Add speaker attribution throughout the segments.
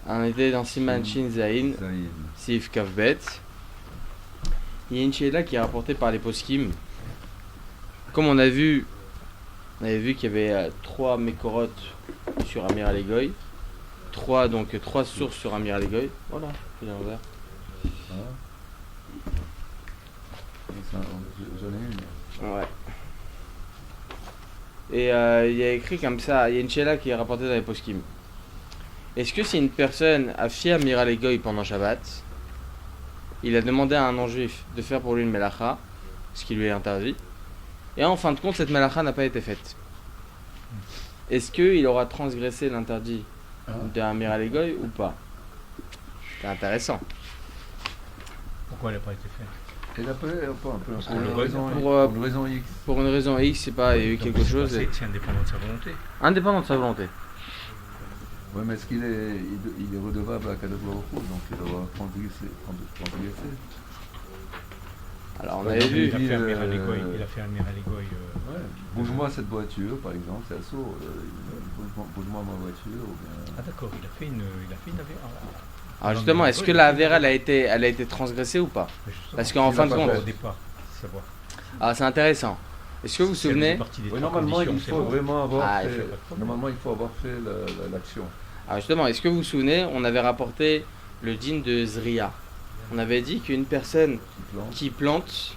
Speaker 1: On était dans Siman Shin Zain,
Speaker 2: Zaïn.
Speaker 1: Sif Kavbet. Il y a une chéla qui est rapportée par les poskim. Comme on avait vu qu'il y avait 3 Mekorot sur Amir Alegoy. 3 sources sur Amir Alegoy. Voilà, il est envers.
Speaker 2: J'en ai une.
Speaker 1: Ouais. Et il y a écrit comme ça, il y a une chéla qui est rapportée dans les poskim. Est-ce que si une personne a fait Amir Alegoy pendant Shabbat, il a demandé à un non-juif de faire pour lui une melacha, ce qui lui est interdit, et en fin de compte cette melacha n'a pas été faite. Est-ce qu'il aura transgressé l'interdit de Amir Alegoy ou pas? C'est intéressant.
Speaker 3: Pourquoi elle n'a pas été faite?
Speaker 2: Et après, pour
Speaker 1: une
Speaker 2: une raison X.
Speaker 1: Pour une raison X, c'est pas, il y a eu quelque chose.
Speaker 3: C'est indépendant de sa volonté.
Speaker 1: Indépendant de sa volonté.
Speaker 2: Oui, mais est-ce qu'il est, il est redevable à Kadosh Baruch Hu, donc il doit transgresser.
Speaker 1: Alors on
Speaker 2: Par
Speaker 1: avait
Speaker 2: exemple,
Speaker 1: vu.
Speaker 3: Il a
Speaker 2: dit,
Speaker 3: fait Amir Alegoy. Il a fait Amir Alegoy.
Speaker 2: Ouais. Bouge-moi cette voiture, par exemple, c'est assourd. Bouge-moi ma voiture. Ou bien...
Speaker 3: Ah d'accord, il a fait une
Speaker 1: Alors justement, est-ce que la Avera elle a été transgressée ou pas? Parce qu'en fin de compte.
Speaker 3: Au départ, savoir.
Speaker 1: Ah, c'est intéressant. Est-ce que vous vous souvenez?
Speaker 2: Oui, normalement, il faut vraiment avoir
Speaker 1: Ah,
Speaker 2: fait. Normalement, il faut avoir fait l'action.
Speaker 1: Alors justement, est-ce que vous vous souvenez, on avait rapporté le din de Zria. On avait dit qu'une personne qui plante,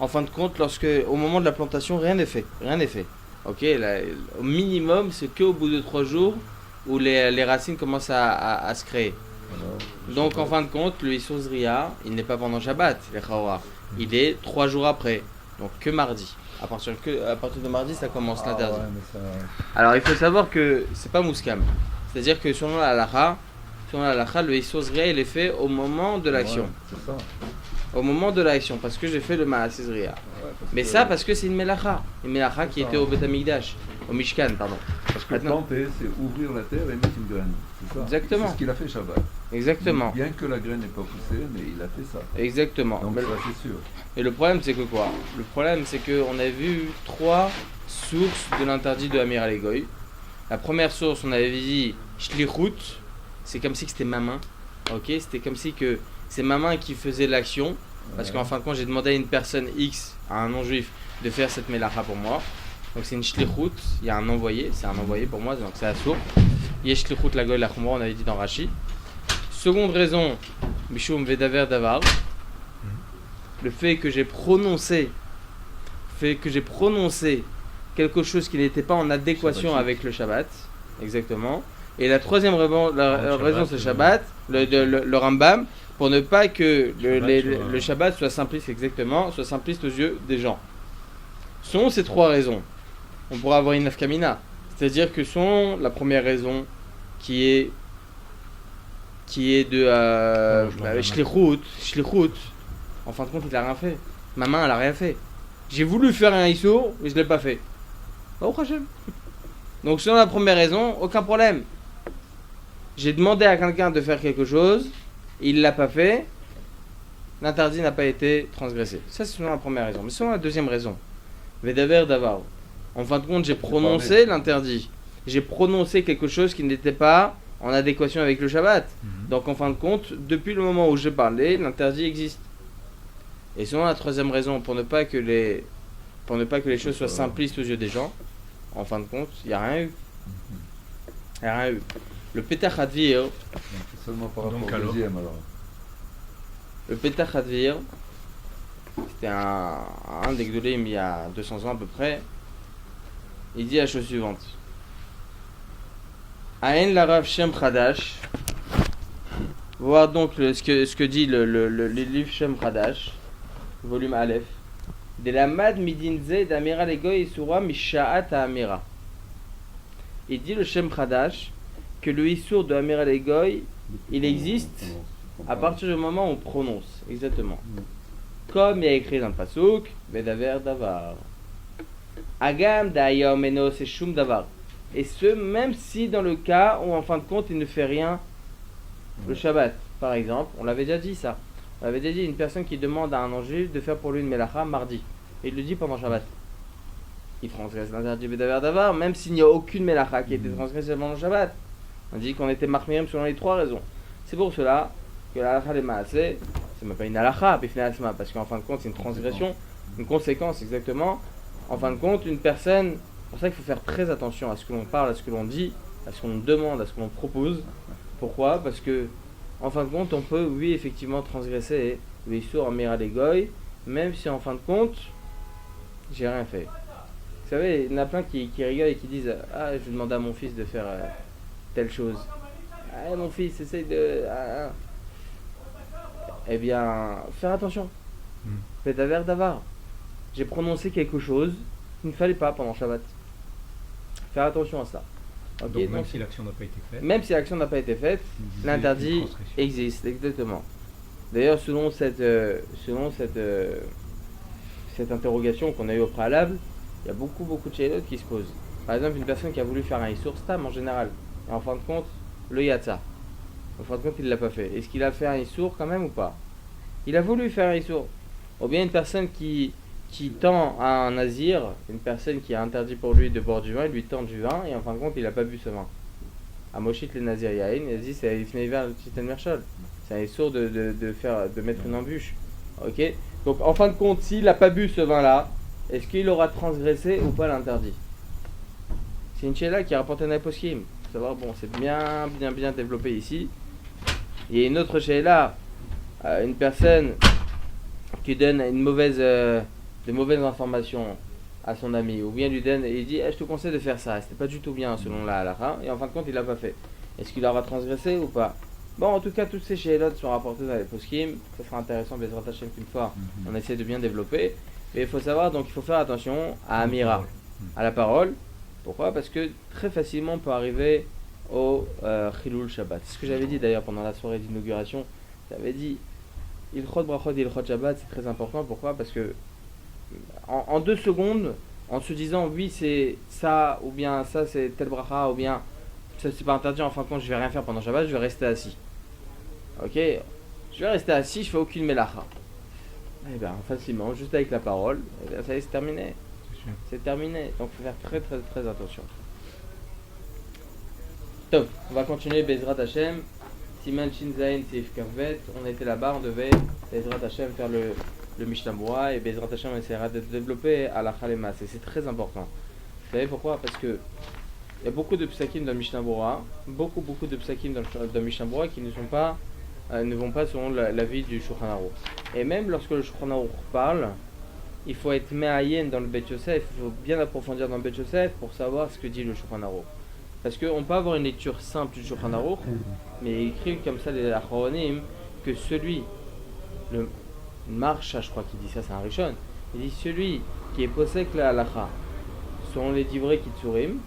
Speaker 1: en fin de compte, au moment de la plantation, rien n'est fait. Rien n'est fait. Ok, là, au minimum, c'est qu'au bout de 3 jours où les racines commencent à se créer. Donc en fin de compte, le Issur Zria, il n'est pas pendant Shabbat, les Chaora. Il est 3 jours après. Donc que mardi. À partir de mardi, ça commence l'interdit.
Speaker 2: Ouais,
Speaker 1: Alors il faut savoir que c'est pas Mouskam. C'est-à-dire que selon la halakha, le Issur Zria, il est fait au moment de l'action.
Speaker 2: Ouais, c'est ça.
Speaker 1: Au moment de l'action, parce que j'ai fait le Maaseh Zria. Mais ça, parce que c'est une melacha. Une melacha qui était au Beth Amikdash. Au Mishkan, pardon.
Speaker 2: Parce que planter, c'est ouvrir la terre et mettre une graine. C'est ça.
Speaker 1: Exactement.
Speaker 2: C'est ce qu'il a fait Shabbat.
Speaker 1: Exactement.
Speaker 2: Bien que la graine n'ait pas poussé, mais il a fait ça.
Speaker 1: Exactement.
Speaker 2: Donc ça, c'est sûr.
Speaker 1: Et le problème, c'est que quoi? Le problème, c'est qu'on a vu 3 sources de l'interdit de Amir Alegoy. La première source, on avait dit Shlichut. C'est comme si c'était ma main. Ok, c'était comme si que c'est ma main qui faisait l'action. Parce qu'en fin de compte, j'ai demandé à une personne X, à un non-juif, de faire cette melacha pour moi. Donc c'est une shlichut, il y a un envoyé, c'est un envoyé pour moi, donc c'est assour. Il y a shlichut la goy la chumra, on avait dit dans Rashi. Seconde raison, Mishum Vedaver Davar. Le fait que j'ai prononcé quelque chose qui n'était pas en adéquation avec le Shabbat. Exactement. Et la troisième raison, c'est Shabbat, le Rambam, pour ne pas que le Shabbat soit simpliste, exactement, soit simpliste aux yeux des gens. Selon ces 3 raisons, on pourra avoir une nafkamina. C'est-à-dire que selon la première raison, qui est de shlichut, en fin de compte, il n'a rien fait. Ma main, elle n'a rien fait. J'ai voulu faire un issour, mais je ne l'ai pas fait. Donc selon la première raison, aucun problème. J'ai demandé à quelqu'un de faire quelque chose, il ne l'a pas fait, l'interdit n'a pas été transgressé. Ça, c'est selon la première raison. Mais selon la deuxième raison, Vedaver Davar, en fin de compte, j'ai prononcé l'interdit. J'ai prononcé quelque chose qui n'était pas en adéquation avec le Shabbat. Donc en fin de compte, depuis le moment où j'ai parlé, l'interdit existe. Et selon la troisième raison, pour ne pas que les choses soient simplistes aux yeux des gens, en fin de compte, il n'y a rien eu. Il n'y a rien eu. Le Petach Hadvir.
Speaker 2: C'est seulement par rapport au deuxième alors.
Speaker 1: Le Petach Hadvir, c'était un des Gdolim il y a 200 ans à peu près. Il dit la chose suivante. Aïn Larav Shem Khadash. Voir donc ce que dit le livre Shem Khadash, volume Aleph. De la Mad Midinze d'Amira Legoy Isura Misha'at Amira. Il dit le Shem Khadash que le Issour de Amira Legoy, il existe à partir du moment où on prononce. Exactement. Comme il y a écrit dans le Pasuk, Vedaver Davar. Agam Da'ayom Eno c'est Shum Davar. Et ce, même si dans le cas où en fin de compte il ne fait rien le Shabbat, par exemple, on l'avait déjà dit ça. On avait déjà dit une personne qui demande à un non-juif de faire pour lui une melacha mardi. Et il le dit pendant Shabbat. Il transgresse l'interdit Vedaver Davar, même s'il n'y a aucune melacha qui a été transgressée pendant Shabbat. On dit qu'on était marmirim selon les 3 raisons. C'est pour cela que la halakha des maaseh, c'est même pas une halakha, parce qu'en fin de compte, c'est une transgression, une conséquence exactement. En fin de compte, une personne, c'est pour ça qu'il faut faire très attention à ce que l'on parle, à ce que l'on dit, à ce qu'on demande, à ce que l'on propose. Pourquoi? Parce que, en fin de compte, on peut, oui, effectivement, transgresser les sourds en miralégoï, même si en fin de compte, j'ai rien fait. Vous savez, il y en a plein qui rigolent et qui disent ah, je vais demander à mon fils de faire telle chose. Ah, mon fils, essaye de. Eh bien, faire attention. Faites aver d'avar. J'ai prononcé quelque chose qu'il ne fallait pas pendant Shabbat. Faire attention à ça. Ok,
Speaker 3: Donc, même si l'action n'a pas été faite.
Speaker 1: Même si l'action n'a pas été faite, l'interdit existe, exactement. D'ailleurs, selon cette interrogation qu'on a eue au préalable, il y a beaucoup de chélotes qui se posent. Par exemple, une personne qui a voulu faire un Issour Stam en général, et en fin de compte, le Yatsa. En fin de compte, il ne l'a pas fait. Est-ce qu'il a fait un Issour quand même ou pas? Il a voulu faire un Issour. Ou bien une personne qui tend à un nazir, une personne qui a interdit pour lui de boire du vin, il lui tend du vin, et en fin de compte, il n'a pas bu ce vin. À Moshit le Nazir Yahin, il a dit c'est Ifneiver le Titan Merchol. C'est un Issour de mettre une embûche. Ok? Donc en fin de compte, s'il n'a pas bu ce vin-là, est-ce qu'il aura transgressé ou pas l'interdit? C'est une chéla qui rapporte un aposkim. Faut savoir, bon, c'est bien développé ici. Il y a une autre chéla, une personne qui donne de mauvaises informations à son ami, ou bien lui donne et il dit je te conseille de faire ça. C'était pas du tout bien selon la halakha, et en fin de compte, il l'a pas fait. Est-ce qu'il aura transgressé ou pas? Bon, en tout cas, toutes ces chélotes sont rapportées dans les poskim. Ça sera intéressant, Bezrat Hashem, qu'une fois on essaie de bien développer. Mais il faut savoir, donc il faut faire attention à Amira, à la parole. Pourquoi? Parce que très facilement on peut arriver au Chilul Shabbat. C'est ce que j'avais dit d'ailleurs pendant la soirée d'inauguration. J'avais dit Ilchot Brachot et Ilchot Shabbat, c'est très important. Pourquoi? Parce que en 2 secondes, en se disant oui c'est ça, ou bien ça c'est tel bracha, ou bien ça c'est pas interdit, en fin de compte je vais rien faire pendant Shabbat, je vais rester assis. Ok? Je vais rester assis, je fais aucune melacha. Eh bien, facilement, juste avec la parole, eh bien, ça y est, c'est terminé. C'est terminé. Donc, il faut faire très attention. Top, on va continuer Bezrat Hashem. Siman Shin Zayin Sif Kavvet. On était là-bas, on devait Bezrat Hashem faire le Mishnah Berurah, et Bezrat Hashem essaiera de développer à la Chalemas. Et c'est très important. Vous savez pourquoi? Parce que il y a beaucoup de psakim dans le Mishnah Berurah, beaucoup de psakim dans le Mishnah Berurah qui ne vont pas selon l'avis du Shulchan Aruch. Et même lorsque le Shulchan Aruch parle, il faut être me'ayen dans le Bet Yosef, il faut bien approfondir dans le Bet Yosef pour savoir ce que dit le Shulchan Aruch. Parce qu'on peut avoir une lecture simple du Shulchan Aruch, mais écrit comme ça les Achronim, que le Marsha, je crois qu'il dit ça, c'est un Rishon, il dit celui qui est possède la halacha, selon les divrei kitsurim,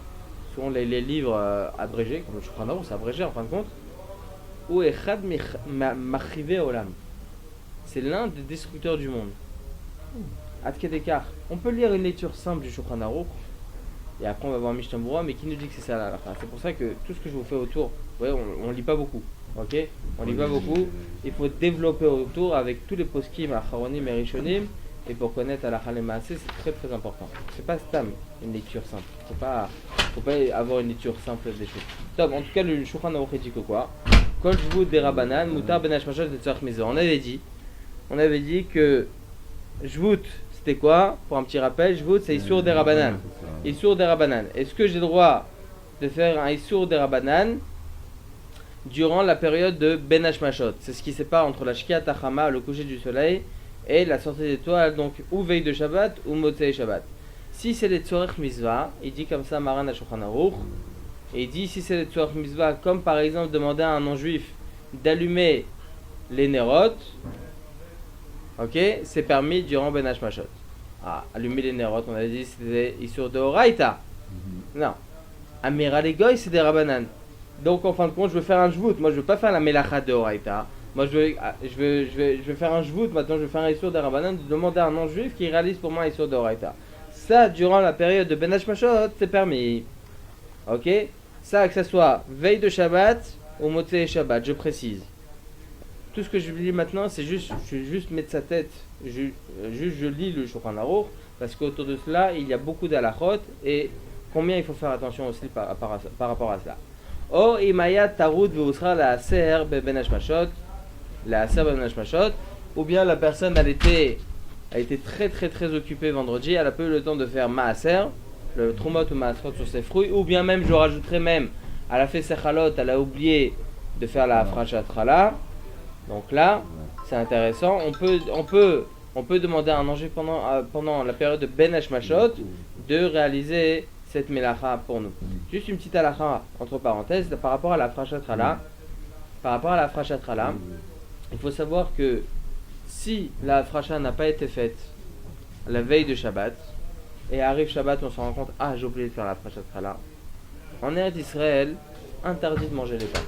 Speaker 1: selon les livres abrégés, comme le Shulchan Aruch, c'est abrégé en fin de compte, ou Echad Machive Olam. C'est l'un des destructeurs du monde. Ad Kedekar. On peut lire une lecture simple du Shulchan Aruch, et après on va voir Mishnah Berurah, mais qui nous dit que c'est ça la halakha? C'est pour ça que tout ce que je vous fais autour, vous voyez, on lit pas beaucoup. Ok? On lit pas beaucoup. Il faut développer autour avec tous les poskim, acharonim et rishonim, et pour connaître halakha le maaseh, c'est très important. C'est pas stam une lecture simple. Faut pas avoir une lecture simple des choses. Top, en tout cas, le Shulchan Aruch dit que quoi? Kol Jvut des Rabbanan, Mutar Ben Hashmashot de Tzarech Mizo. On avait dit que Jvut, c'était quoi? Pour un petit rappel, Jvut, c'est Issour des Rabbanan. Issour des Rabbanan. Est-ce que j'ai le droit de faire un Issour des Rabbanan durant la période de Ben Hashmashot? C'est ce qui sépare entre la Shkiat HaChama, le coucher du soleil, et la sortie des étoiles, donc ou veille de Shabbat ou Motzei Shabbat. Si c'est les Tzorech Mitzvah, il dit comme ça Maran HaShulchan Aruch, et il dit si c'est les Tzorech Mitzvah, comme par exemple demander à un non-juif d'allumer les Nerot, ok, c'est permis durant Ben Hashmashot. Ah, allumer les Nerot, on avait dit c'était Isur de Horaïta. Non. Amira les Goy, c'est des Rabbanan. Donc en fin de compte, je veux faire un Jvout. Moi, je veux pas faire la Melacha de Horaïta. Moi, je veux faire un Jvout. Maintenant, je veux faire un Isur de Rabbanan, de demander à un non-juif qui réalise pour moi un Isur de Horaïta. Ça, durant la période de Ben Hashmashot, c'est permis. Ok? Ça, que ce soit veille de Shabbat ou Motzei Shabbat, je précise. Tout ce que je lis maintenant, c'est juste, je vais juste mettre sa tête, je lis le Shulchan Aruch, parce qu'autour de cela, il y a beaucoup d'halachot, et combien il faut faire attention aussi par rapport à cela. O imaya tarud veusra la aser ben hashmashot, la aser ben hashmashot, ou bien la personne a été très occupée vendredi, elle a pas eu le temps de faire maaser, le trumot ou maaser sur ses fruits, ou bien même, je rajouterais même, elle a fait sechalot, elle a oublié de faire la frachat chala. Donc là, c'est intéressant. On peut demander à un ange pendant la période de Ben Hashmashot de réaliser cette melacha pour nous. Juste une petite halakha entre parenthèses par rapport à la frachat chala. Par rapport à la frachat chala, il faut savoir que si la fracha n'a pas été faite la veille de Shabbat et arrive Shabbat, on se rend compte, j'ai oublié de faire la frachat chala. En Eretz Israël, interdit de manger les pains.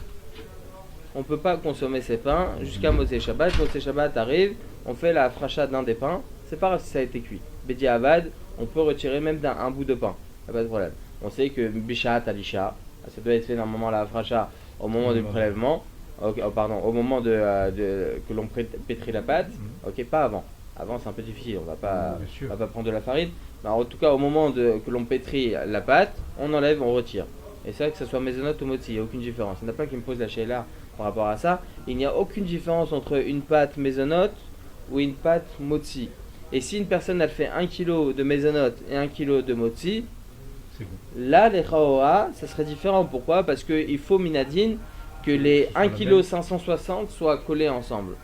Speaker 1: On ne peut pas consommer ces pains jusqu'à Motzei Shabbat. Motzei Shabbat arrive, on fait la fracha d'un des pains. C'est pas grave si ça a été cuit. Bedi Avad, on peut retirer même un bout de pain. Il n'y a pas de problème. On sait que Bishat Alisha, ça doit être fait normalement la fracha au moment du prélèvement. Au moment que l'on pétrit la pâte. Ok, pas avant. Avant c'est un peu difficile, on va pas prendre de la farine. Mais en tout cas, au moment que l'on pétrit la pâte, on enlève, on retire. Et c'est vrai que ce soit maisonnot ou motzi, il n'y a aucune différence. Il n'y en a pas qui me posent la sheila par rapport à ça. Il n'y a aucune différence entre une pâte maisonnot ou une pâte motzi. Et si une personne elle fait 1 kg de maisonnot et 1 kg de motzi, là les chaora, ça serait différent. Pourquoi? Parce qu'il faut minadine que les 1 kg 560 soient collés ensemble.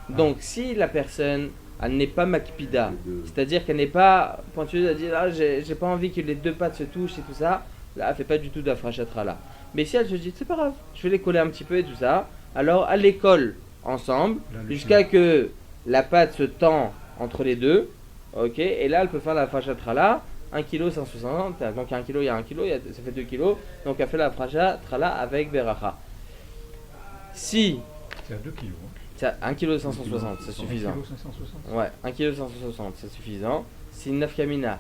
Speaker 1: Donc si la personne elle n'est pas makpida, c'est-à-dire qu'elle n'est pas pointueuse à dire j'ai pas envie que les deux pâtes se touchent et tout ça, là elle fait pas du tout d'afrachat là. Mais si elle se dit c'est pas grave, je vais les coller un petit peu et tout ça, alors elle les colle ensemble jusqu'à que la pâte se tend entre les deux, ok, et là elle peut faire la frachat là, 1 kg 160, donc 1 kg il y a 1 kg, ça fait 2 kg, donc elle fait la frachat là avec beracha. Si
Speaker 3: c'est à 2 kg.
Speaker 1: 1 kg 560, c'est suffisant.
Speaker 3: 1 kg 560.
Speaker 1: Ouais, 1 kg 560, c'est suffisant. C'est une nafkamina.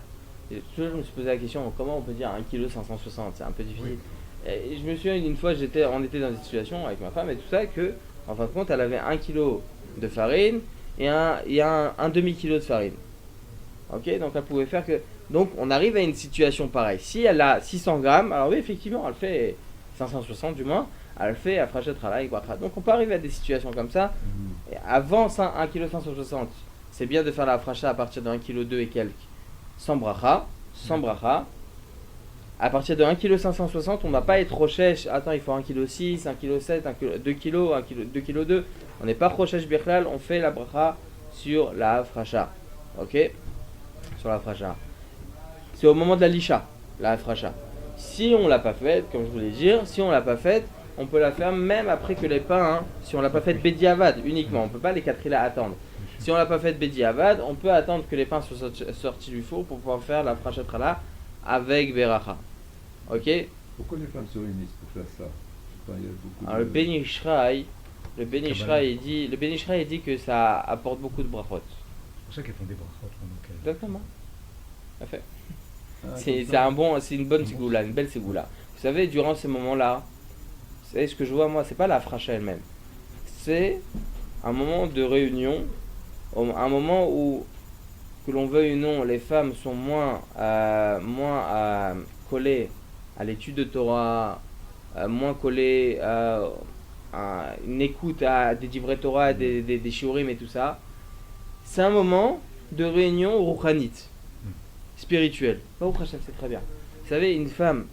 Speaker 1: Toujours je me suis posé la question, comment on peut dire 1 kg 560, c'est un peu difficile. Oui. Et je me souviens une fois, on était dans une situation avec ma femme et tout ça, que en fin de compte, elle avait 1 kg de farine et un demi-kilo de farine. Ok, donc elle pouvait faire que... Donc on arrive à une situation pareille. Si elle a 600 grammes, alors oui, effectivement, elle fait 560 du moins, elle fait à frachet travail, quadra. Donc on peut arriver à des situations comme ça. Et avant 1 kg 560, c'est bien de faire la fracha à partir de 1 kg 2 et quelques, sans bracha. À partir de 1 kg 560, on ne va pas être rochèche. Attends, il faut 1 kg 6, 1 kg 7, 2 kg, 2 kg 2. On n'est pas rochèche birklal, on fait la bracha sur la fracha. Ok? Sur la fracha. C'est au moment de la lisha, la fracha. Si on l'a pas faite, comme je voulais dire, si on l'a pas faite, on peut la faire même après que les pains, si on l'a pas fait Bedi Avad uniquement, on peut pas les 4 là attendre. Si on l'a pas fait Bedi Avad, on peut attendre que les pains soient sortis du four pour pouvoir faire la frachat là avec Beracha. Ok?
Speaker 2: Pourquoi les femmes se réunissent pour faire ça? Enfin, il y a beaucoup
Speaker 1: alors, le Ben Ishraï dit que ça apporte beaucoup de brachot.
Speaker 3: C'est pour ça qu'elles font des brachot pendant qu'elles...
Speaker 1: Exactement. Parfait. C'est une bonne ségoula, une belle ségoula. Vous savez, durant ces moments-là, vous savez ce que je vois moi, c'est pas la fracha elle-même. C'est un moment de réunion, un moment où, que l'on veuille ou non, les femmes sont moins collées à l'étude de Torah, moins collées à une écoute à des divrei Torah, des shiurim et tout ça. C'est un moment de réunion rouchanite, spirituelle. Baruch Hashem, c'est très bien. Vous savez, une femme,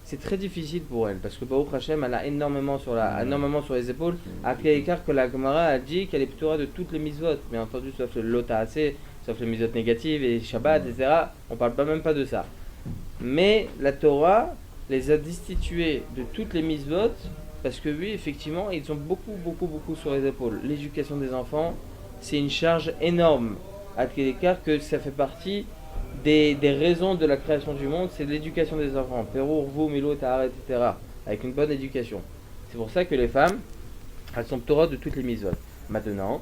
Speaker 1: c'est très difficile pour elle parce que Baruch Hashem, elle a énormément sur les épaules. À l'écart que la Gemara a dit qu'elle est plutôt de toutes les mitzvot, bien entendu, sauf le lota'aseh, sauf les mitzvot négatives et Shabbat, etc. On parle même pas de ça. Mais la Torah les a destituées de toutes les mitzvot parce que oui, effectivement, ils ont beaucoup sur les épaules. L'éducation des enfants, c'est une charge énorme. À l'écart que ça fait partie des raisons de la création du monde, c'est l'éducation des enfants. Perur, vous, Milo, Tahar, etc. Avec une bonne éducation. C'est pour ça que les femmes, elles sont Torah de toutes les mitzvot. Maintenant,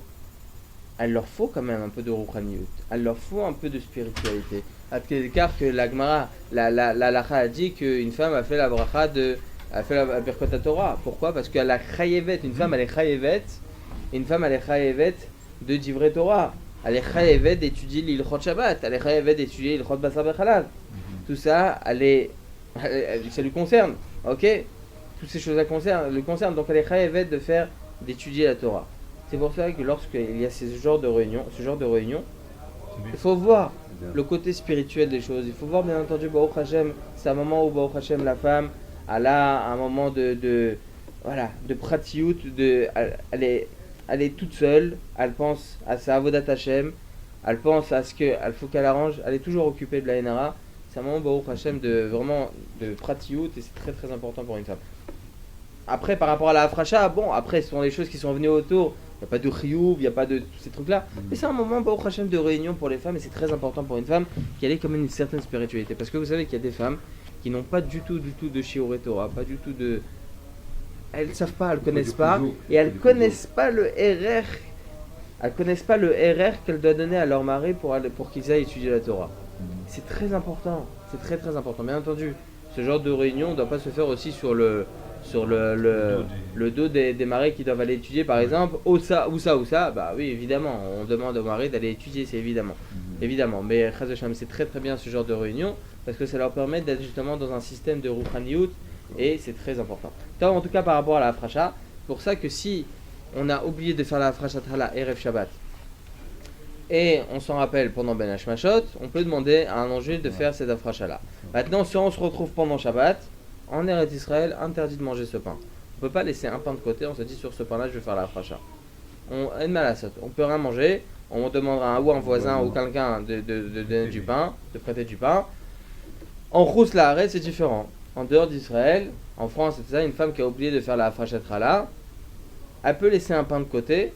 Speaker 1: il leur faut quand même un peu de rouchaniyut. Il leur faut un peu de spiritualité. À l'écart que la Gemara, la lacha a dit qu'une femme a fait la bracha a fait la Birkot Torah. Pourquoi? Parce qu'elle a chayevet. Une femme, elle est chayevet de divrei Torah. Elle est chayevet d'étudier l'ilchot Shabbat. Elle est chayevet d'étudier l'ilchot Basar Bechalav. Tout ça, ça lui concerne. Ok? toutes ces choses-là le concernent. Donc elle est chayavet d'étudier la Torah. C'est pour ça que lorsqu'il y a ce genre de réunion, il faut voir le côté spirituel des choses. Il faut voir, bien entendu, Baruch Hashem, c'est un moment où Baruch Hashem, la femme, elle a un moment de pratiout, elle est toute seule, elle pense à sa avodat Hashem, elle pense à ce qu'il faut qu'elle arrange, elle est toujours occupée de la NRA. C'est un moment Baruch Hashem de pratiout et c'est très très important pour une femme. Après, par rapport à la afracha, bon, après, ce sont les choses qui sont venues autour. Il n'y a pas de chiyuv, il n'y a pas de tous ces trucs-là. Mais c'est un moment, Baruch Hashem, de réunion pour les femmes et c'est très important pour une femme qu'elle ait quand même une certaine spiritualité. Parce que vous savez qu'il y a des femmes qui n'ont pas du tout de shiurei Torah, pas du tout de. Elles ne savent pas, elles ne connaissent pas. Et elles ne connaissent pas le RR. Elles connaissent pas le RR qu'elles doivent donner à leur mari pour qu'ils aillent étudier la Torah. C'est très important. C'est très très important. Bien entendu, ce genre de réunion ne doit pas se faire aussi sur le dos des maris qui doivent aller étudier, par exemple, ou ça, bah oui, évidemment, on demande au mari d'aller étudier, c'est évidemment. Mais Chaz Hashem, c'est très très bien ce genre de réunion, parce que ça leur permet d'être justement dans un système de Ruchaniyut, et c'est très important. Donc, en tout cas, par rapport à la Afracha, pour ça que si on a oublié de faire la Afracha Thala Erev Shabbat, et on s'en rappelle pendant Ben Hashmashot, on peut demander à un juif de faire cette Afracha là. Maintenant, si on se retrouve pendant Shabbat, en Eretz Israël, interdit de manger ce pain. On ne peut pas laisser un pain de côté, on se dit sur ce pain-là, je vais faire la fracha. On peut rien manger, on demandera à un voisin ou quelqu'un de donner du pain, de prêter du pain. En Chous Laaretz, c'est différent. En dehors d'Israël, en France, c'est ça, une femme qui a oublié de faire la fracha trala, elle peut laisser un pain de côté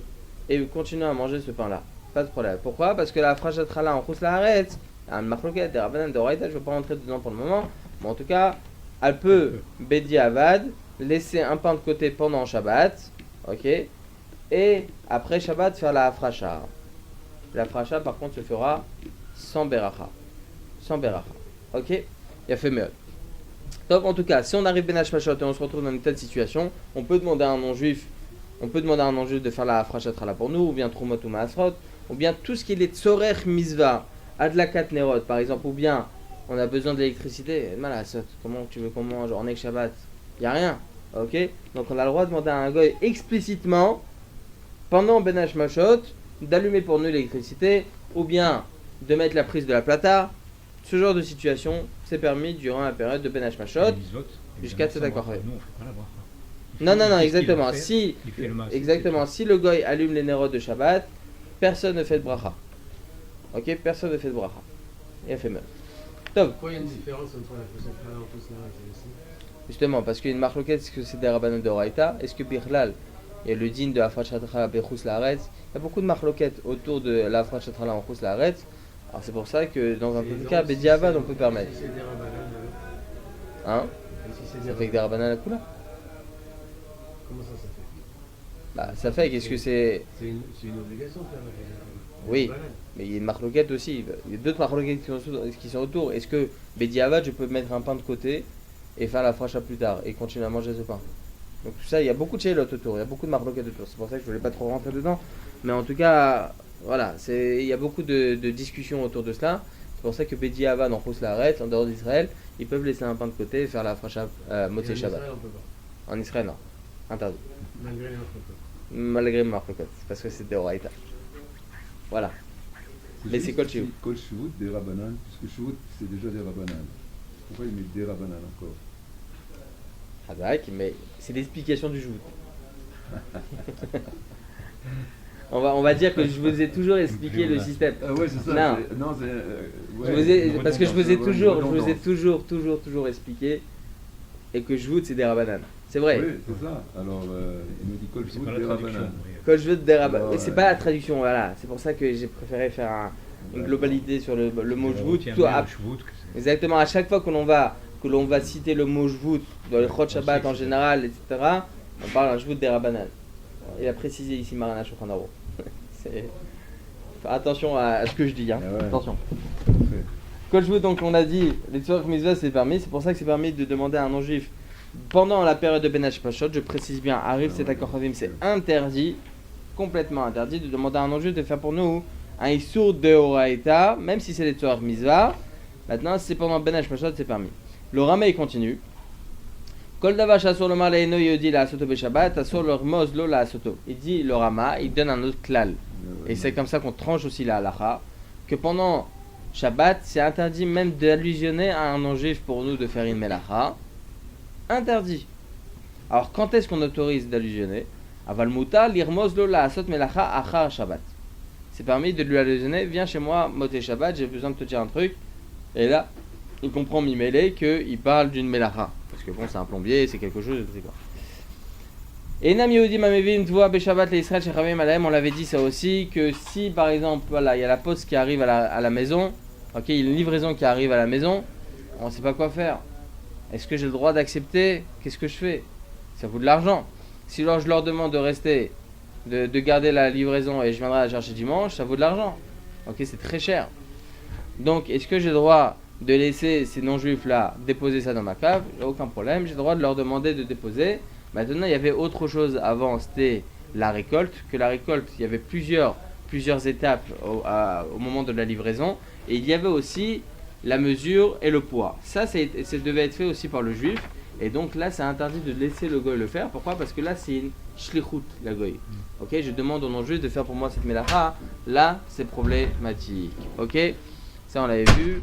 Speaker 1: et continuer à manger ce pain-là. Pas de problème. Pourquoi ? Parce que la fracha trala en Chous Laaretz, un machloket, des rabbanan, de Oraïta, je ne vais pas rentrer dedans pour le moment, mais en tout cas, elle peut, Bedi Avad, laisser un pain de côté pendant Shabbat, ok, et après Shabbat faire la Afracha. La Afracha par contre se fera sans Beracha. Ok, il a fait mieux. Donc en tout cas, si on arrive Ben Hashmashot et on se retrouve dans une telle situation, on peut demander à un non-juif, de faire la Afracha Trala pour nous, ou bien Trumot ou Maasrot, ou bien tout ce qui est Tzorech Mizva, Adlakat Nerot par exemple, ou bien on a besoin d'électricité, comment tu veux qu'on mange en Ek Shabbat? Il n'y a rien, ok? Donc on a le droit de demander à un goy explicitement, pendant Ben Hashmashot, d'allumer pour nous l'électricité, ou bien de mettre la prise de la plata. Ce genre de situation, c'est permis durant la période de Ben Hashmashot, jusqu'à cet accord. Non, exactement. Si le goy allume les nérodes de Shabbat, personne ne fait de bracha. Ok? Personne ne fait de bracha. Il a fait mal.
Speaker 4: Pourquoi il y a une différence entre la fausse et la fausse ici?
Speaker 1: Justement, parce qu'il y a une marloquette, est-ce que c'est des rabbanon de Oraïta? Est-ce que Birlal, il y a le din de Afrachatala Bechus Laaretz? Il y a beaucoup de marloquettes autour de l'Afrachatala en Chus Laaretz. Alors c'est pour ça que dans un peu de cas, Bediavad, on peut permettre.
Speaker 4: Si c'est des rabbanan,
Speaker 1: Hein?
Speaker 4: si c'est
Speaker 1: Ça fait que des rabbanan à la couleur?
Speaker 4: Comment ça fait?
Speaker 1: Bah, ça fait qu'est-ce que c'est.
Speaker 4: C'est une obligation de faire la
Speaker 1: Oui.
Speaker 4: rabbanan.
Speaker 1: Mais il y a une marloquette aussi. Il y a d'autres marloquettes qui sont autour. Est-ce que Bediavad, je peux mettre un pain de côté et faire la fracha plus tard et continuer à manger ce pain? Donc tout ça, il y a beaucoup de chélotes autour, il y a beaucoup de marloquettes autour. C'est pour ça que je voulais pas trop rentrer dedans. Mais en tout cas, voilà, il y a beaucoup de discussions autour de cela. C'est pour ça que Bediavad en Chous Laaretz, en dehors d'Israël, ils peuvent laisser un pain de côté et faire la fracha Motzei Shabbat.
Speaker 4: En Israël, on peut pas.
Speaker 1: En Israël, non. Interdit.
Speaker 4: Malgré les marloquettes.
Speaker 1: Malgré le marloquette, parce que c'est des Oraïta. Voilà. Mais c'est Kol Shivut.
Speaker 2: Kol Shivut des Rabbanan, puisque Shivut c'est déjà des Rabbanan. Pourquoi il met des Rabbanan encore?
Speaker 1: Hadak, mais c'est l'explication du jour. on va dire que je vous ai toujours expliqué le système.
Speaker 2: Ah ouais, c'est ça.
Speaker 1: Non.
Speaker 2: Non, c'est.
Speaker 1: Parce que je vous ai toujours expliqué et que je vous c'est des rabbanan. C'est vrai.
Speaker 2: Oui, c'est ça. Alors, il me dit Kol
Speaker 3: C'est
Speaker 2: Shivut
Speaker 3: pas la
Speaker 2: des
Speaker 3: traduction.
Speaker 2: Rabbanan.
Speaker 1: Quand je veux des rabbanan.
Speaker 2: Ouais.
Speaker 1: C'est pas la traduction, voilà. C'est pour ça que j'ai préféré faire une globalité sur le mot jvout. Exactement, à chaque fois que l'on va citer le mot jvout dans les Chot Shabbat en général, etc., on parle d'un jvout des rabbanan. Il a précisé ici Marana Shulchan Aruch. Fais attention à ce que je dis, hein.
Speaker 2: Ah ouais.
Speaker 1: Attention.
Speaker 2: Parfait.
Speaker 1: Quand je veux, donc on a dit, les Tzorech Mitzvah c'est permis, c'est pour ça que c'est permis de demander à un non-juif pendant la période de Ben Hashmashot, je précise bien, arrive cet accord Chavim, c'est interdit, complètement interdit de demander à un non-juif de faire pour nous un Issour de Oraïta, même si c'est les Tzorech Mitzvah. Maintenant, si c'est pendant Ben Hashmashot, c'est permis. Le Rama il continue. Kol davar shasur lomar le'eno yehudi la'asoto beShabbat, asur l'rmos lo la'asoto. Il dit le Rama, il donne un autre klal. Et c'est comme ça qu'on tranche aussi la halacha, que pendant Shabbat, c'est interdit même d'allusionner à un non-juif pour nous de faire une melacha. Interdit. Alors quand est-ce qu'on autorise d'allusionner? Aval mutar lirmos lo la'asot melacha achar Shabbat. C'est permis de lui allusionner, viens chez moi, moté Shabbat, j'ai besoin de te dire un truc. Et là, il comprend Mimélé qu'il parle d'une melacha. Parce que bon, c'est un plombier, c'est quelque chose, je sais quoi. Et Nam Yehudi Mamevim Tvoa Beshabbat les Israël Shechavim Alahem, on l'avait dit ça aussi, que si par exemple, voilà, il y a la poste qui arrive à la maison, ok, il y a une livraison qui arrive à la maison, on ne sait pas quoi faire. Est-ce que j'ai le droit d'accepter? Qu'est-ce que je fais? Ça vaut de l'argent. Si alors je leur demande de rester, de garder la livraison et je viendrai la chercher dimanche, ça vaut de l'argent. Ok, c'est très cher. Donc, est-ce que j'ai le droit de laisser ces non-juifs là déposer ça dans ma cave? Aucun problème, j'ai le droit de leur demander de déposer. Maintenant, il y avait autre chose avant, c'était la récolte. Que la récolte, il y avait plusieurs étapes au moment de la livraison. Et il y avait aussi la mesure et le poids. Ça devait être fait aussi par le juif. Et donc là, c'est interdit de laisser le goy le faire. Pourquoi? Parce que là, c'est une shlichut, la goy. Ok, je demande au non-juif de faire pour moi cette melacha. Là, c'est problématique. Ok, ça on l'avait vu.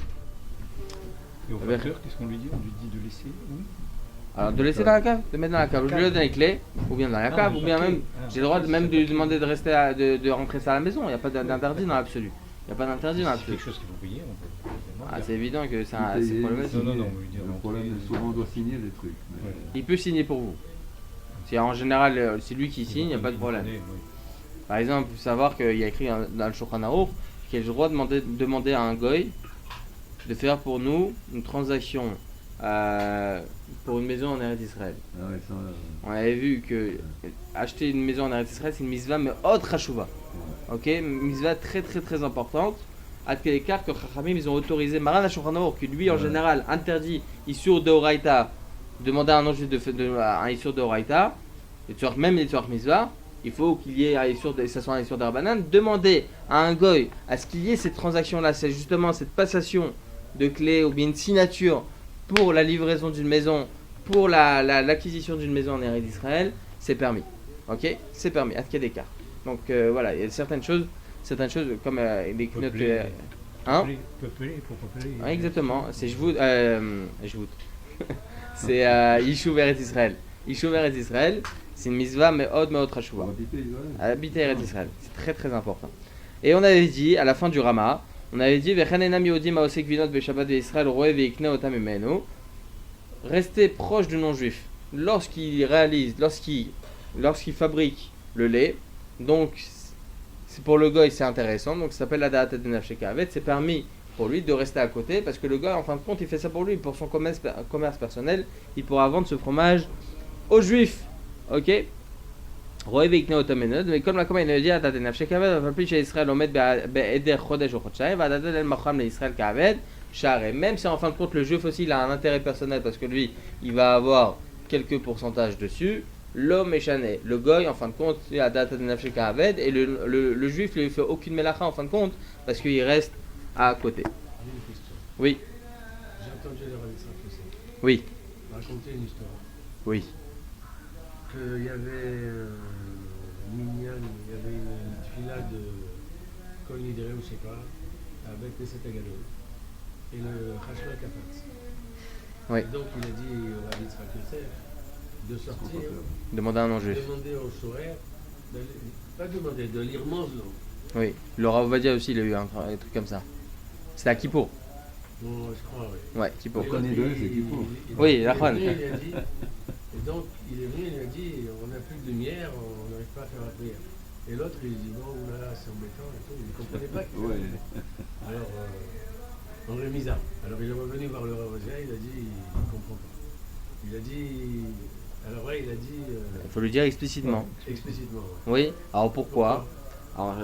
Speaker 3: Et au facteur, qu'est-ce qu'on lui dit? On lui dit de laisser où?
Speaker 1: Alors de laisser dans la cave, de mettre dans la cave. Je lui donne les clés, ou bien dans la cave, ou bien même, j'ai le droit de même de lui demander de rester, de rentrer ça à la maison. Il n'y a pas d'interdit dans l'absolu. Il n'y a pas d'interdit dans
Speaker 3: C'est
Speaker 1: l'absolu.
Speaker 3: quelque chose qu'il faut payer, on peut évidemment
Speaker 1: Ah,
Speaker 3: dire.
Speaker 1: c'est évident que c'est
Speaker 2: Payer,
Speaker 1: problématique.
Speaker 3: Non,
Speaker 2: signer.
Speaker 3: on veut dire
Speaker 2: Le
Speaker 3: rentrer,
Speaker 2: problème, souvent, on doit signer des trucs. Mais
Speaker 3: Ouais.
Speaker 1: Il peut signer pour vous. Si en général, c'est lui qui signe, il n'y a pas de problème.
Speaker 3: Oui.
Speaker 1: Par exemple, il faut savoir qu'il y a écrit dans le Shulchan Aruch qu'il y a le droit de demander à un goy de faire pour nous une transaction pour une maison en Eretz Israël.
Speaker 2: Ah ouais, ça,
Speaker 1: On avait vu que acheter une maison en Eretz Israël, c'est une misva, mais autre chashuva. Ok, une misva très très très importante. À quel écart que Chachamim ils ont autorisé Maran HaShulchan Aruch, qui lui en général interdit Issur de Oraita, demander à un ange un Issur de Oraita, et même les Tzorach Misva, il faut qu'il y ait un Issur de, ça soit un Issur de Rabbanan, demander à un goy à ce qu'il y ait cette transaction-là, c'est justement cette passation de clés ou bien une signature pour la livraison d'une maison, pour l'acquisition d'une maison en Eretz Israël, c'est permis. Ok, c'est permis, à quel écart. Donc voilà, il y a certaines choses comme les knottes. Hein?
Speaker 3: Peupler, pour peupler.
Speaker 1: Ouais, exactement, c'est Jvout. C'est Yishuv Eretz Israël. Yishuv Eretz Israël, c'est une misva me'od me'od
Speaker 2: pour
Speaker 1: chashuva.
Speaker 2: habiter Israël.
Speaker 1: Habiter Eretz Israël, c'est très très important. Et on avait dit, à la fin du Rama, on avait dit Vechanenam Yehudim Aosek Vinot Beshabbat Israël Roe Veikne Otam Emenu. Restez proche du non-juif lorsqu'il réalise, lorsqu'il fabrique le lait. Donc, c'est pour le goy, c'est intéressant. Donc, ça s'appelle la da'at de Nafshé Kavet. C'est permis pour lui de rester à côté parce que le goy, en fin de compte, il fait ça pour lui, pour son commerce personnel. Il pourra vendre ce fromage aux juifs. Ok? Roe Veikne Otam Emenu. Mais comme la commande il dit, da'at de Nafshé Kavet, va plus chez Israël, on met be'eder chodesh ou chodshayim, va da'at el macham le Israël Kavet. Charé. Même si en fin de compte le juif aussi il a un intérêt personnel parce que lui il va avoir quelques pourcentages dessus, l'homme est chané. Le goy en fin de compte il a data de nafshé ka'aved et le juif lui fait aucune melacha en fin de compte parce qu'il reste à côté.
Speaker 4: J'ai une question.
Speaker 1: Oui,
Speaker 4: J'ai entendu le Rav Yitzhak Yosef
Speaker 1: oui,
Speaker 4: raconter une histoire.
Speaker 1: oui.
Speaker 4: Qu'il y avait minyan, il y avait une fila de Kol Nidre ou je sais pas, avec Neset Agadol. Et le Chashmal Kafatz.
Speaker 1: Oui.
Speaker 4: Et donc il a dit au Rav Yitzhak Yosef de sortir,
Speaker 1: Demandez à un non-juif.
Speaker 4: demander au Shorer, pas demander, de lire Manzlo.
Speaker 1: Oui. Le Rav Ovadia aussi il a eu un truc comme ça. C'était à Kippour.
Speaker 4: Bon, je crois, oui.
Speaker 1: Ouais, Kippour.
Speaker 4: Et
Speaker 2: connaît
Speaker 4: l'autre,
Speaker 2: deux, c'est
Speaker 4: il-
Speaker 1: Oui,
Speaker 2: Kippour.
Speaker 4: il est
Speaker 1: Rahman.
Speaker 4: venu, il a dit, et donc il est venu, il a dit, on n'a plus de lumière, on n'arrive pas à faire la prière. Et l'autre, il dit, bon, oulala, c'est embêtant et tout, il ne comprenait pas.
Speaker 2: Ouais.
Speaker 4: Alors, on l'a mis à. Alors il est revenu voir le Rav Ovadia, il a dit, il ne comprend pas. Il a dit, alors ouais, il a dit
Speaker 1: Il faut lui dire explicitement.
Speaker 4: explicitement.
Speaker 1: Oui. Alors pourquoi? Alors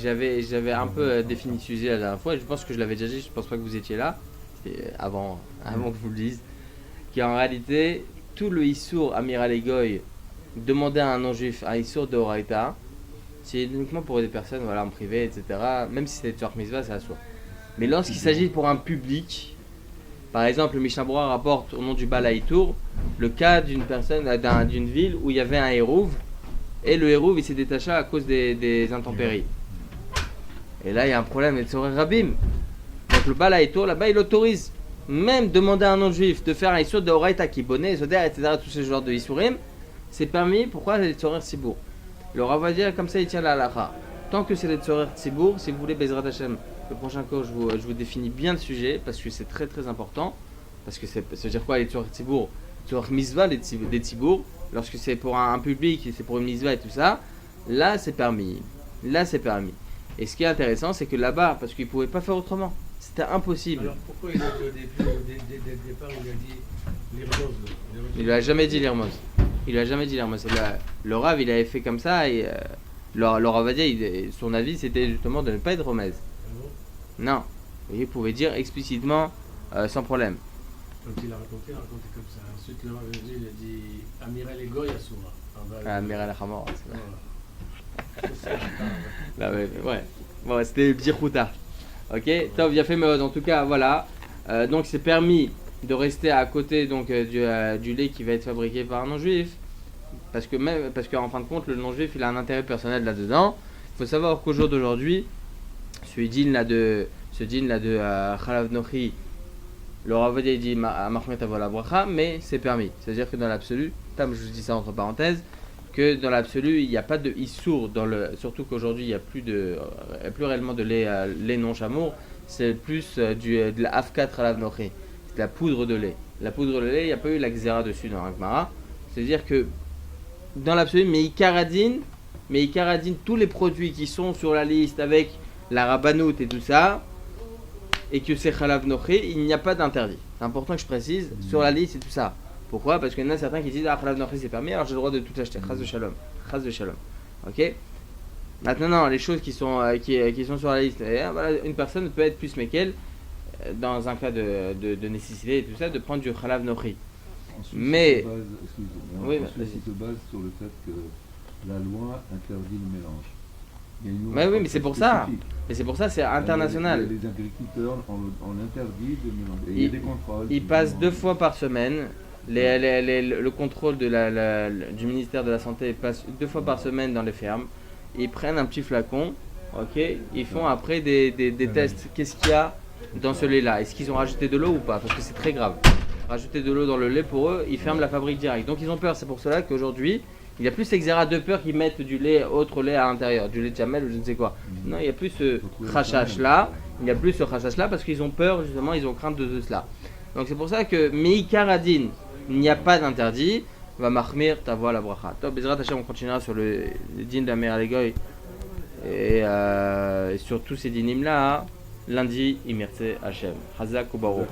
Speaker 1: j'avais un peu défini ce sujet la dernière fois et je pense que je l'avais déjà dit, je pense pas que vous étiez là, c'était avant que je vous le dise, qu'en réalité tout le Issour Amiral Egoy demander à un non-juif un Issour de Horaïta, c'est uniquement pour des personnes voilà, en privé, etc. Même si c'est Tzorach Mitzvah, c'est à soi. Mais lorsqu'il s'agit pour un public, Par exemple, le Mishnah Berurah rapporte au nom du Baal Haïtour le cas d'une personne, d'une ville où il y avait un hérouve et le hérouve il s'est détaché à cause des intempéries. Et là il y a un problème, et Tzorer Rabim. Donc le Baal Haïtour là-bas il autorise même demander à un non-juif de faire un Issour de Horaïta qui bonnet, etc., tous ces genres de Issourim, c'est permis. Pourquoi les Tzorer Tzibour? Le Rav va dire comme ça il tient la halakha. Tant que c'est les Tzorer Tzibour, si vous voulez Bezrat Hashem, le prochain cours je vous définis bien le sujet parce que c'est très très important. Parce que ça veut dire quoi les Tzorer Tzibour? Tzorer Mitzvah des Tzibour, lorsque c'est pour un public, c'est pour une Mitzvah et tout ça, là c'est permis. Là c'est permis. Et ce qui est intéressant c'est que là-bas, parce qu'ils ne pouvaient pas faire autrement, c'était impossible.
Speaker 4: Alors pourquoi il a dit dès le départ, il a dit l'Irmoz?
Speaker 1: Il lui a jamais dit l'Irmoz. Il lui a jamais dit l'Irmoz. Le Rav il avait fait comme ça et le Rav va dire, son avis c'était justement de ne pas être Romez.
Speaker 4: Ah bon?
Speaker 1: Non. Il pouvait dire explicitement sans problème.
Speaker 4: Quand il a raconté comme ça. Ensuite, le Rav il a dit Amiral et Goy Assoura.
Speaker 1: Ah, Miral Achamor, c'est vrai.
Speaker 4: Voilà.
Speaker 1: Bah ouais. Bon, c'était Bjirouta. Ok, top, bien fait, mais en tout cas, voilà. Donc c'est permis de rester à côté donc du lait qui va être fabriqué par un non-juif, parce qu'en fin de compte, le non-juif il a un intérêt personnel là-dedans. Il faut savoir qu'au jour d'aujourd'hui, ce din là de Chalav Nochi, le Rav Ovadia dit Mahmet Avo la Bracha, mais c'est permis. C'est-à-dire que dans l'absolu, je vous dis ça entre parenthèses, que dans l'absolu, il n'y a pas de issour, surtout qu'aujourd'hui, il n'y a plus réellement de lait non chamour, c'est plus de la Afkat Chalav Nochi, c'est de la poudre de lait. La poudre de lait, il n'y a pas eu la Xéra dessus dans l'Agmara. C'est-à-dire que dans l'absolu, mais Ikaradine, tous les produits qui sont sur la liste avec la Rabbanout et tout ça, et que c'est Chalav Nochi, il n'y a pas d'interdit. C'est important que je précise, sur la liste et tout ça. Pourquoi? Parce qu'il y en a certains qui disent Chalav Nochi c'est permis, alors j'ai le droit de tout acheter. Chaz de Shalom. Ok? Maintenant, non, les choses qui sont sur la liste, voilà, une personne peut être plus méquelle, dans un cas de nécessité et tout ça, de prendre du Chalav Nochi. Mais.
Speaker 2: Oui, il se base sur le fait que la loi interdit le mélange.
Speaker 1: Mais oui, mais c'est pour ça. Mais c'est pour ça, c'est international.
Speaker 2: Les agriculteurs on interdit de mélanger. Il y a des contrôles.
Speaker 1: Ils passent 2 fois par semaine. Le contrôle du ministère de la Santé passe 2 fois par semaine dans les fermes. Ils prennent un petit flacon, ok. Ils font après des tests. Qu'est-ce qu'il y a dans ce lait-là? Est-ce qu'ils ont rajouté de l'eau ou pas? Parce que c'est très grave. Rajouter de l'eau dans le lait pour eux, ils ferment la fabrique direct. Donc ils ont peur. C'est pour cela qu'aujourd'hui, il y a plus Exera de peur qu'ils mettent du lait, autre lait à l'intérieur, du lait de Jamel ou je ne sais quoi. Non, il n'y a plus ce crachage là. Il n'y a plus ce crachage là parce qu'ils ont peur, justement, ils ont crainte de cela. Donc c'est pour ça que Meikaradine, il n'y a pas d'interdit. Va mahmir ta voix la bracha. Top, Bezrat Hashem, on continuera sur le din de la mère Alegoy et sur tous ces dinim là. Lundi, Imirtse Hashem. Hazak ou Baruch.